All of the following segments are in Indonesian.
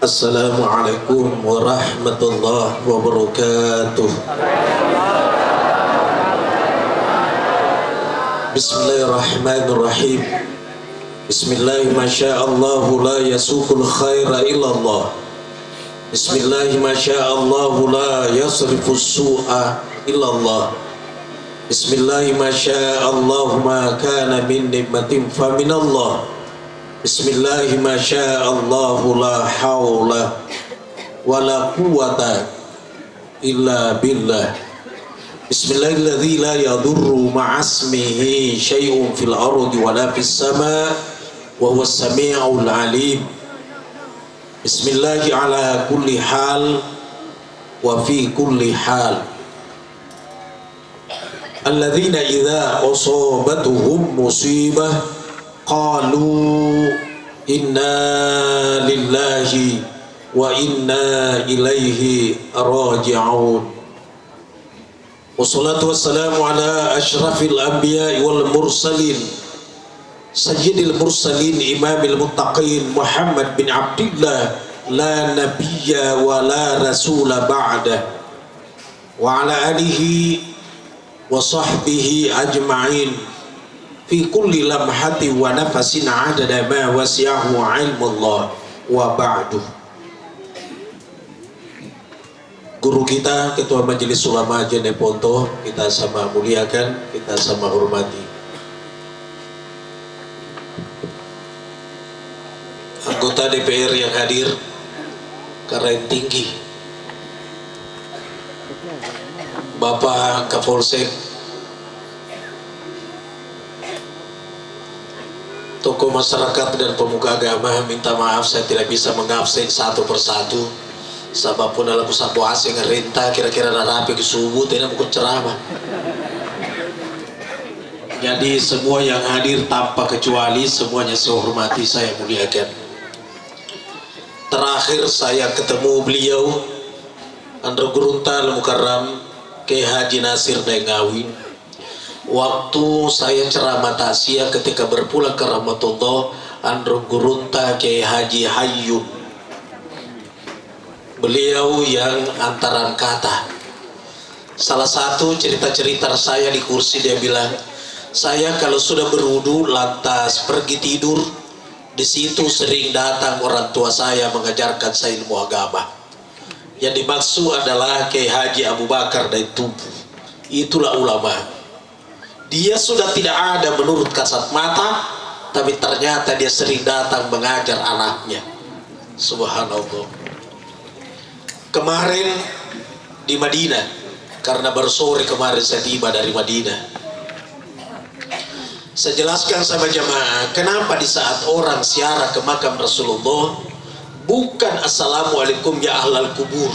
Assalamualaikum warahmatullahi wabarakatuh. Bismillahirrahmanirrahim. Bismillahi masya'allahu la yasuqul khaira illallah. Bismillahi masya'allahu la yasrifus su'a illallah. Bismillahi masya'allahu ma kana min nikmatin faminallah. Bismillahi masya'allahu la hawla wa la quwwata illa billah. Bismillahilladzi la yadurru ma'asmihi syai'un fil ardi wa la fis sama' wa huwas sami'ul alim. Bismillahi ala kulli hal wa fi kulli hal. Alladzina idza asabatuhum musibah qalu inna lillahi wa inna ilaihi raji'un. Wassalatu wassalamu ala asyrafil anbiya'i wal mursalin sayyidil mursalin imamil muttaqin Muhammad bin Abdillah la nabiyya wa la rasula ba'da wa ala alihi wa sahbihi ajma'in fi kulli lamhati wa nafasin adada ma wasi'ahu ilmullah wa ba'du. Guru kita, Ketua Majelis Ulama Jeneponto, kita sama muliakan, kita sama hormati. Anggota DPR yang hadir, keren tinggi, Bapak Kapolsek, tokoh masyarakat dan pemuka agama, minta maaf saya tidak bisa mengabsen satu persatu. Sebab pun dalam pusat puasa ngerintah kira-kira rapi ke subuh tidak mau ceramah. Jadi semua yang hadir tanpa kecuali semuanya saya hormati, saya muliakan. Terakhir saya ketemu beliau Andro Guruntal Mukarram Kiai Haji Nasir Dengawi. Waktu saya ceramah takziah ketika berpulang ke rahmatullah, Andro Gurunta Kiai Haji Hayyun, beliau yang antaran kata. Salah satu cerita-cerita saya di kursi, dia bilang, saya kalau sudah berwudu lantas pergi tidur, di situ sering datang orang tua saya mengajarkan saya ilmu agama. Yang dimaksud adalah Kiai Haji Abu Bakar dari Tubuh. Itulah ulama. Dia sudah tidak ada menurut kasat mata, tapi ternyata dia sering datang mengajar anaknya. Subhanallah. Kemarin di Madinah, karena baru sore kemarin saya tiba dari Madinah, saya jelaskan sama jamaah, kenapa di saat orang ziarah ke makam Rasulullah bukan assalamualaikum ya ahlal kubur,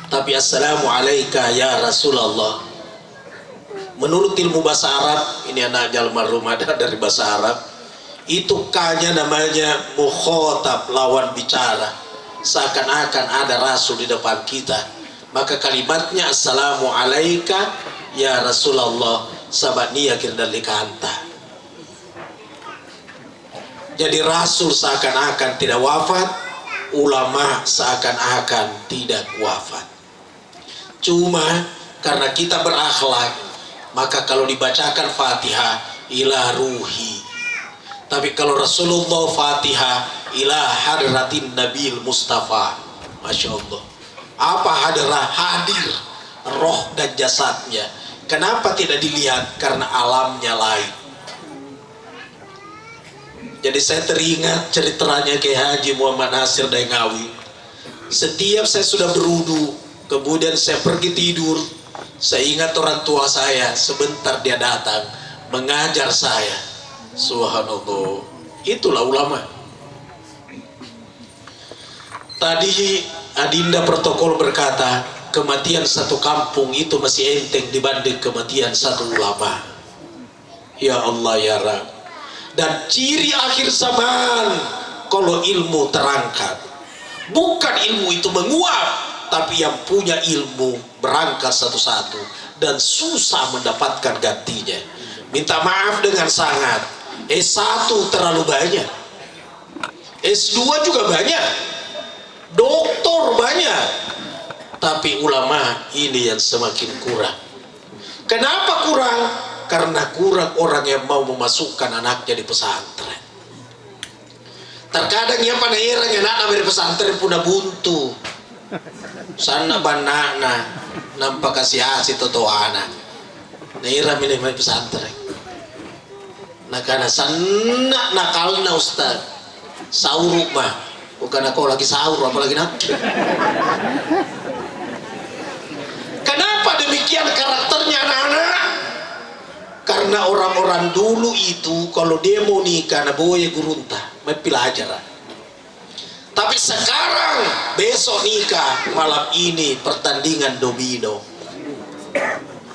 tapi assalamualaikum ya Rasulullah. Menurut ilmu bahasa Arab, ini anak jalma rumada dari bahasa Arab, itu kanya namanya mukhotab, lawan bicara, seakan-akan ada Rasul di depan kita. Maka kalimatnya assalamualaikum ya Rasulullah sabani akhir dari kanta. Jadi Rasul seakan-akan tidak wafat, ulama seakan-akan tidak wafat. Cuma karena kita berakhlak, maka kalau dibacakan Fatihah ila ruhi, tapi kalau Rasulullah Fatihah ila hadratin Nabil Mustafa. Masya Allah. Apa hadrah? Hadir roh dan jasadnya. Kenapa tidak dilihat? Karena alamnya lain. Jadi saya teringat ceritanya Kiai Haji Muhammad Nasir Dengawi. Setiap saya sudah berwudu, kemudian saya pergi tidur, saya ingat orang tua saya, sebentar dia datang mengajar saya. Subhanallah. Itulah ulama. Tadi Adinda protokol berkata, kematian satu kampung itu masih enteng dibanding kematian satu ulama. Ya Allah ya Rabb. Dan ciri akhir zaman kalau ilmu terangkat, bukan ilmu itu menguap, tapi yang punya ilmu berangkat satu-satu dan susah mendapatkan gantinya. Minta maaf dengan sangat, S1 terlalu banyak, S2 juga banyak, doktor banyak, tapi ulama ini yang semakin kurang. Kenapa kurang? Karena kurang orang yang mau memasukkan anaknya di pesantren. Terkadang ya pada irang yang anak dari pesantren puna buntu. Sana banana nampak kasih hasil toto anak. Nah irang ini main pesantren. Nah karena sana nakalna ustad. Sahur mah. Bukan aku lagi sahur apalagi nanti. Kenapa demikian karakternya anak-anak? Karena orang-orang dulu itu kalau dia mau nikah na boye gurunta, main pelajaran. Tapi sekarang besok nikah, malam ini pertandingan domino.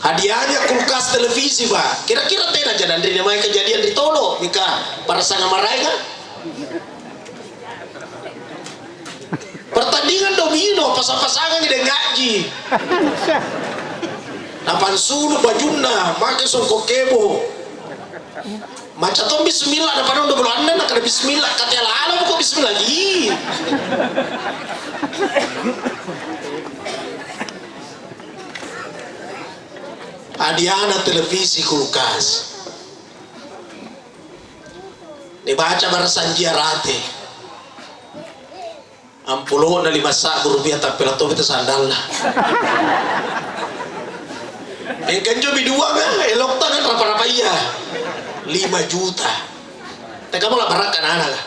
Hadiahnya kulkas televisi pak. Kira-kira tena jangan dari main kejadian di Tolo nikah para sangat marai kan? Pertandingan domino pasang-pasangan di ngaji. Napan sulu bajuna makai songkok kebo maca tom bismillah napan udah belum anda nak ada bismillah kata ala kok bismillah lagi. Hadiahna televisi kulkas dibaca barasanjia rate ampulo na 5 rupiah tapi lato itu sandal lah. Engkan cobi dua kan, elok tangan rapa-rapa iya 5 juta. Teka mau lah barakan anak lah.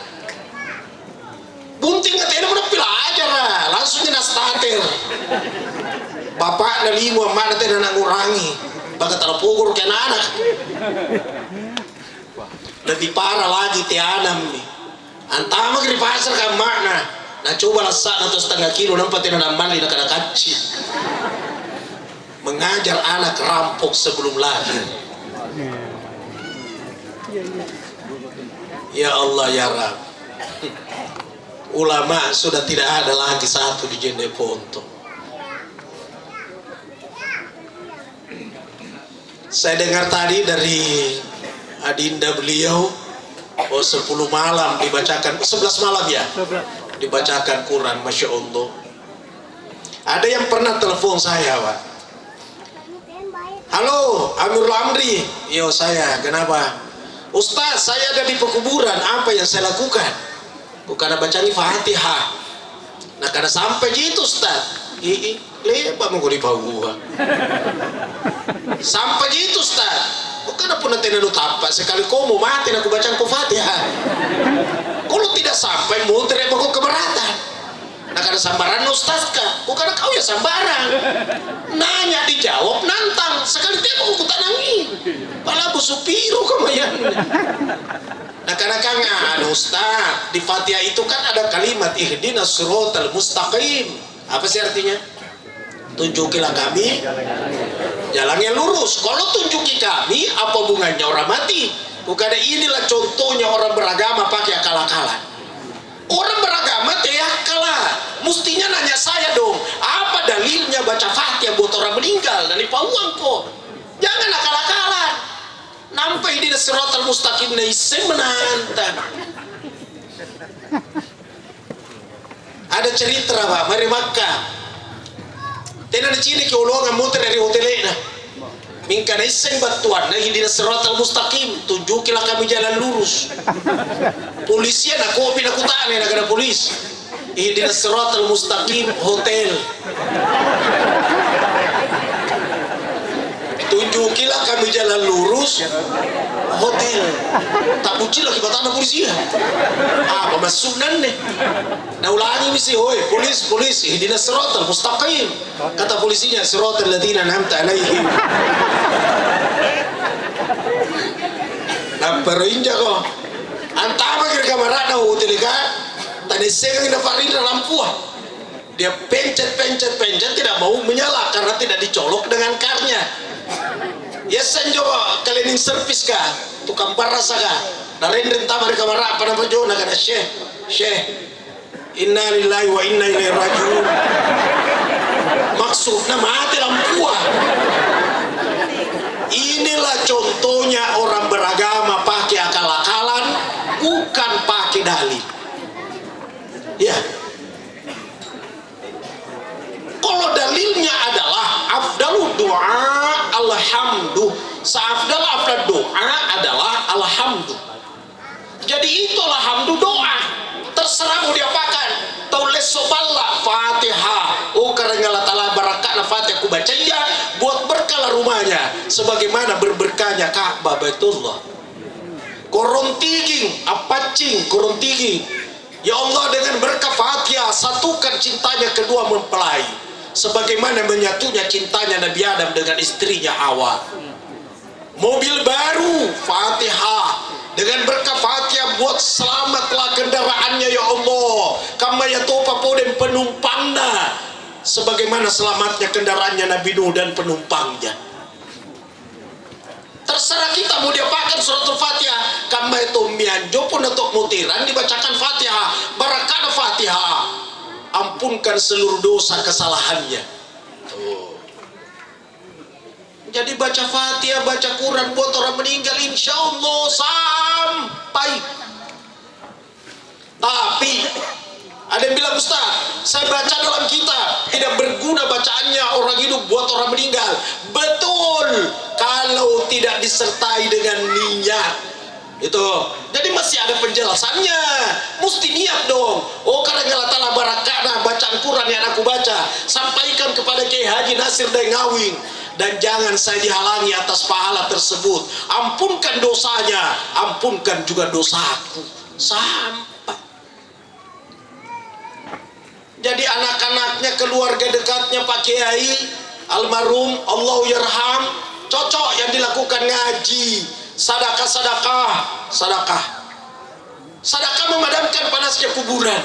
Bunting katanya mana pelajar lah, langsung jenas starter. Bapak na 5 mana tena nak ngurangi, bagat terpukul ke anak. Lebih parah lagi tianam nih. Antama ke di pasar kan makna, nah coba lah saat atau setengah kilo nampak tena namali nak ada kacil. Mengajar anak rampok sebelum lahir. Ya Allah ya Rab, ulama sudah tidak ada lagi satu di Jendeponto. Saya dengar tadi dari adinda beliau 10 malam dibacakan, 11 malam ya dibacakan Quran, Masya Allah. Ada yang pernah telepon saya Pak, halo Amirul Amri, yo saya, kenapa? Ustaz, saya ada di pekuburan, apa yang saya lakukan? Bukan bacaan Fatihah. Nah karena sampai gitu Ustaz, lepas mau di gua. Sampai gitu Ustaz, bukan pun nanti nadu tapak sekali kau mau mati aku bacaan Fatihah. Kalau tidak sampai mau terima kau keberatan. Nah karena sambaran Ustaz kah? Bukan kau ya sambaran. Nanya dijawab nantang sekali tembak aku tak nangis. Pala bu supiro kemayan. Nah karena kangen Ustaz di Fatihah itu kan ada kalimat ihdinas siratal mustaqim. Apa sih artinya? Tunjukilah kami jalan yang lurus. Kalau tunjuki kami apa hubungannya orang mati? Bukan inilah contohnya orang beragama pakai akal-akalan. Orang beragama teh kalah. Mestinya nanya saya dong, apa dalilnya baca Fatihah buat orang meninggal dari pauang kok? Jangan akal-akalan. Nampai di siratal mustaqim na isem menantang. Ada cerita Pak, mari Makkah. Tena di sini ke ulungan muter dari hotelnya. Mingka na iseng batuan na hindi na siratal mustaqim, tunjukilah kami jalan lurus. Polisi na kopi na kutaan na negara polis. Hindi na siratal mustaqim hotel. Tunjukilah kami jalan lurus hotel. Tak bucin lagi batana polisi ya. Apa masunan nih? Nah ulangi misi, oi polis hindi na siratal mustaqim. Kata polisinya siratal ladzina an'amta alaihim. Nah perinja kok. Antama kira kamarada hotel kan. Tadi segang ina farida lampu. Dia pencet tidak mau menyala karena tidak dicolok dengan karnya. Ya senjoba cleaning service kah, tukang paras kah. Narendra tamar kamera apa nama jo nak ada Syekh. Inna lillahi wa inna ilaihi rajiun. Maksudnya mati lampu. Inilah contohnya orang beragama pakai akal-akalan, bukan pakai dalil. Ya. afdalu doa alhamdu. Seafdal doa adalah alhamdu. Jadi itu alhamdu doa. Terserah mau diapakan. Taules soballa Fatihah. Oh karena Allah Ta'ala barakatna Fatihah ku baca iya buat berkah rumahnya. Sebagaimana berberkahnya Ka'bah Baitullah. Korontiging apacing korontiging. Ya Allah dengan berkah Fatihah satukan cintanya kedua mempelai. Sebagaimana menyatunya cintanya Nabi Adam dengan istrinya Hawa. Mobil baru Fatihah. Dengan berkah Fatihah buat selamatlah kendaraannya ya Allah. Kama yatopa podem penumpangnya. Sebagaimana selamatnya kendaraannya Nabi Nuh dan penumpangnya. Terserah kita mau diapakan suratul Fatihah. Kama itu mianjo pun untuk mutiran dibacakan Fatihah. Barakah Fatihah. Ampunkan seluruh dosa kesalahannya. Jadi baca Fatihah, baca Quran buat orang meninggal insya Allah sampai. Tapi ada yang bilang Ustaz, saya baca dalam kitab tidak berguna bacaannya orang hidup buat orang meninggal. Betul, kalau tidak disertai dengan niat itu. Jadi masih ada penjelasannya. Mesti niat dong. Oh karena Allah Ta'ala barakana bacaan Quran yang aku baca, sampaikan kepada Kiai Haji Nasir Dengawing. Dan jangan saya dihalangi atas pahala tersebut. Ampunkan dosanya, ampunkan juga dosaku. Sampai. Jadi anak-anaknya, keluarga dekatnya Pak Kiai almarhum Allah yarham, cocok yang dilakukan ngaji, sedekah, sedekah memadamkan panasnya kuburan.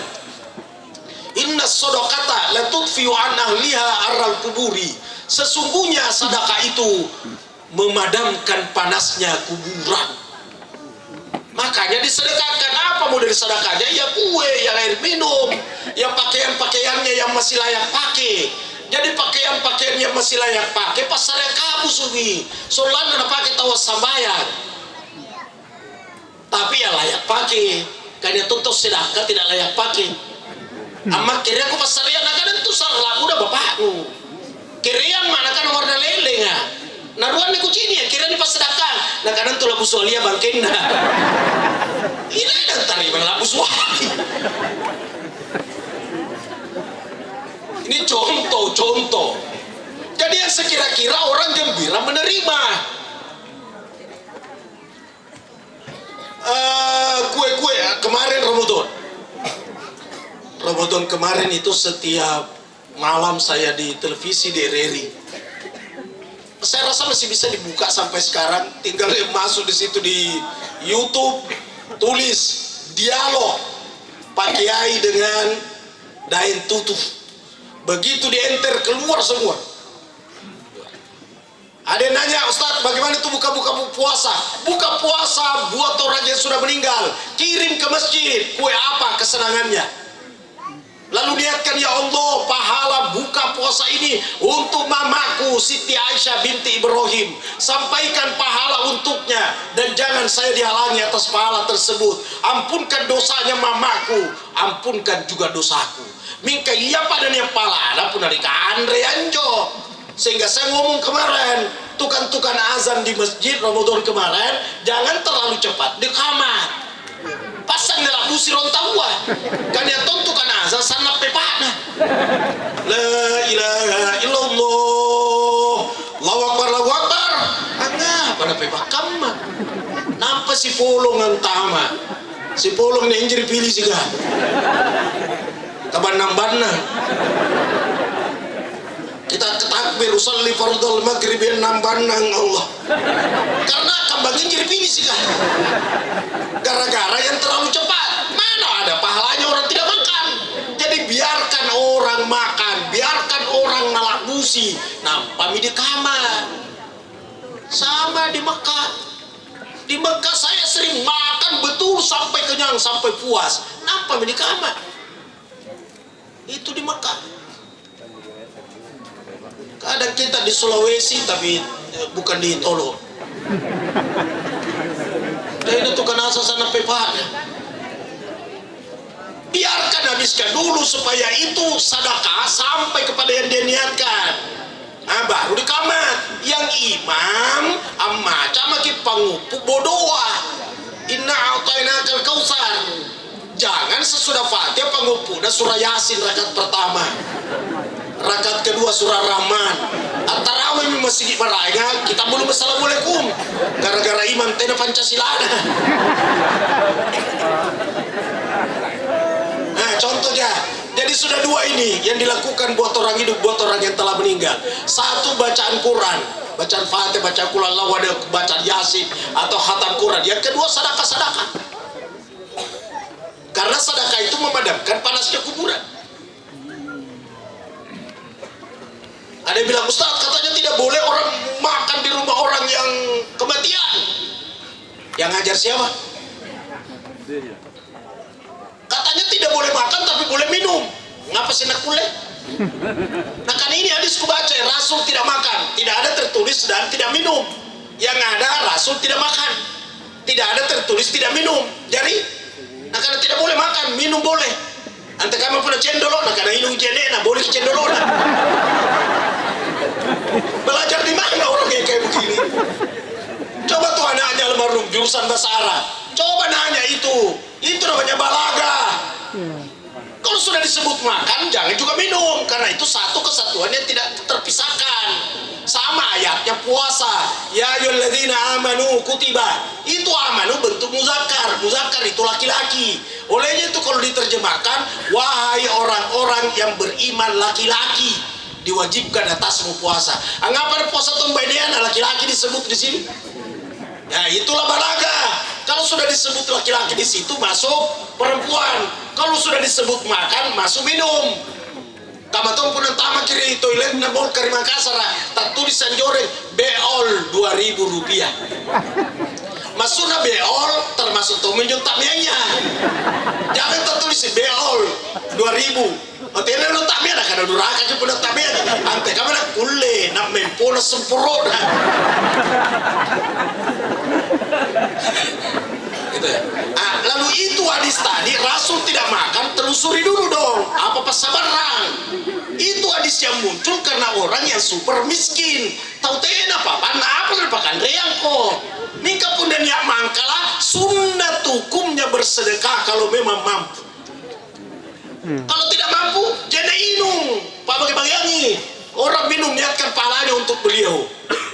Inna sodokata latutfiu an ahliha arral kuburi. Sesungguhnya sedekah itu memadamkan panasnya kuburan. Makanya disedekahkan. Apa mau dari sedekahnya? Ya kue, yang air minum, yang pakaian-pakaiannya yang masih layak pakai. Jadi pakaian-pakaian yang masih layak pakai pas sedekah musuhi. Soalnya udah pakai tawas sambayan. Tapi ya layak pakai. Karena tuntut sedekah tidak layak pakai. Amma kira aku pas sedekah nak itu salah udah bapakmu. Kirian mana kan warna lele nga naruan ni kucini ya kira ni pas sedekah nah kanan tu labu soalia bangkeng na ini dan terima labu soali. Ini contoh. Jadi yang sekira-kira orang gembira menerima kue-kue kemarin Ramadan kemarin itu setiap malam saya di televisi di RRI. Saya rasa masih bisa dibuka sampai sekarang. Tinggal masuk di situ di YouTube, tulis dialog Pak Kiai dengan Dain Tutuf. Begitu di enter keluar semua. Ada yang nanya, Ustadz bagaimana itu buka puasa? Buka puasa buat orang yang sudah meninggal. Kirim ke masjid. Kue apa kesenangannya? Lalu niatkan ya Allah pahala buka puasa ini untuk mamaku Siti Aisyah binti Ibrahim. Sampaikan pahala untuknya dan jangan saya dihalangi atas pahala tersebut. Ampunkan dosanya mamaku, ampunkan juga dosaku. Mingka iya pada nih pahala pun dari Andre Anjo. Sehingga saya ngomong kemarin, tukan azan di masjid Ramadan kemarin jangan terlalu cepat di kamar. Pasang dalam busi rontawa kan ya tontukan azan sana pepana la ilaha illallah Allahu akbar anga pada pepak kamma nampak si polong ang tama si polong ni injiri pilih juga kaban-nambanna kita ketakbir usalli fardal maghrib nambanang Allah karena kambang injiri pilih juga gara-gara yang terlalu cepat. Mana ada pahalanya orang tidak makan. Jadi biarkan orang makan, biarkan orang nalabusi, nampak di kamar. Sama di Mekah. Di Mekah saya sering makan betul sampai kenyang, sampai puas, nampak di kamar. Itu di Mekah. Kadang kita di Sulawesi tapi bukan di Tolo. Dan itu kan asal sana pepak. Biarkan habiskan dulu supaya itu sedekah sampai kepada yang dia niatkan. Apa? imam amma cama ki pangupu bodoa inna a'tainakal kautsar. Jangan sesudah Fatihah pangupu dan surah Yasin rakaat pertama, rakaat kedua surah Rahman. At-tarawih di masjid Maraya kita belum assalamualaikum gara-gara imam tena Pancasila. Nah contohnya, jadi sudah dua ini yang dilakukan buat orang hidup, buat orang yang telah meninggal. Satu, bacaan Quran, bacaan Fatihah, bacaan Qul Huwallahu ahad, bacaan Yasin atau khatam Quran. Yang kedua, sedekah. Karena sedekah itu memadamkan panasnya kuburan. Ada yang bilang, Ustaz katanya tidak boleh orang makan di rumah orang yang kematian. Yang ngajar siapa? Katanya tidak boleh makan tapi boleh minum. Ngapa sih nak boleh? Nah kan ini hadis ku baca, Rasul tidak makan, tidak ada tertulis dan tidak minum. Yang ada Rasul tidak makan, tidak ada tertulis tidak minum. Jadi nah karena tidak boleh makan, minum boleh. Ante kamu pernah cendolo, nah karena minum jenena boleh cendolo. Belajar di mana orang yang kayak begini? Coba tuh anaknya almarhum jurusan bahasa Arab, coba nanya itu namanya balaga. Kalau sudah disebut makan, jangan juga minum, karena itu satu kesatuan yang tidak terpisahkan. Sama ayatnya puasa, ya ayyuhalladzina amanu kutiba. Itu amanu bentuk muzakkar, muzakkar itu laki-laki. Olehnya itu kalau diterjemahkan, wahai orang-orang yang beriman laki-laki, diwajibkan atasmu puasa. Anggapan puasa tumbaidiana laki-laki disebut di sini. Ya itulah balaga. Kalau sudah disebut laki-laki di situ masuk perempuan. Kalau sudah disebut makan masuk minum. Kamatong pun tama kiri toilet na bol kari Makassar tak tulisan joreng beol 2.000 rupiah. Masuknya beol termasuk tuh menjuta mianya. Jangan tertulis beol 2.000. Otene lo tamia na kada duraka ke pun tamia. Ante kamera kulle na mempono sempurna. Gitu ya. Lalu itu hadis tadi Rasul tidak makan, telusuri dulu dong apa pasabarang. Itu hadis yang muncul karena orang yang super miskin. Tahu tena apa merupakan reang kok. Nika pun dan yang mangkala sunat hukumnya bersedekah kalau memang mampu. Kalau tidak mampu, jangan inung. Pak bagi-bagiangi. Orang minum niatkan pahalanya untuk beliau.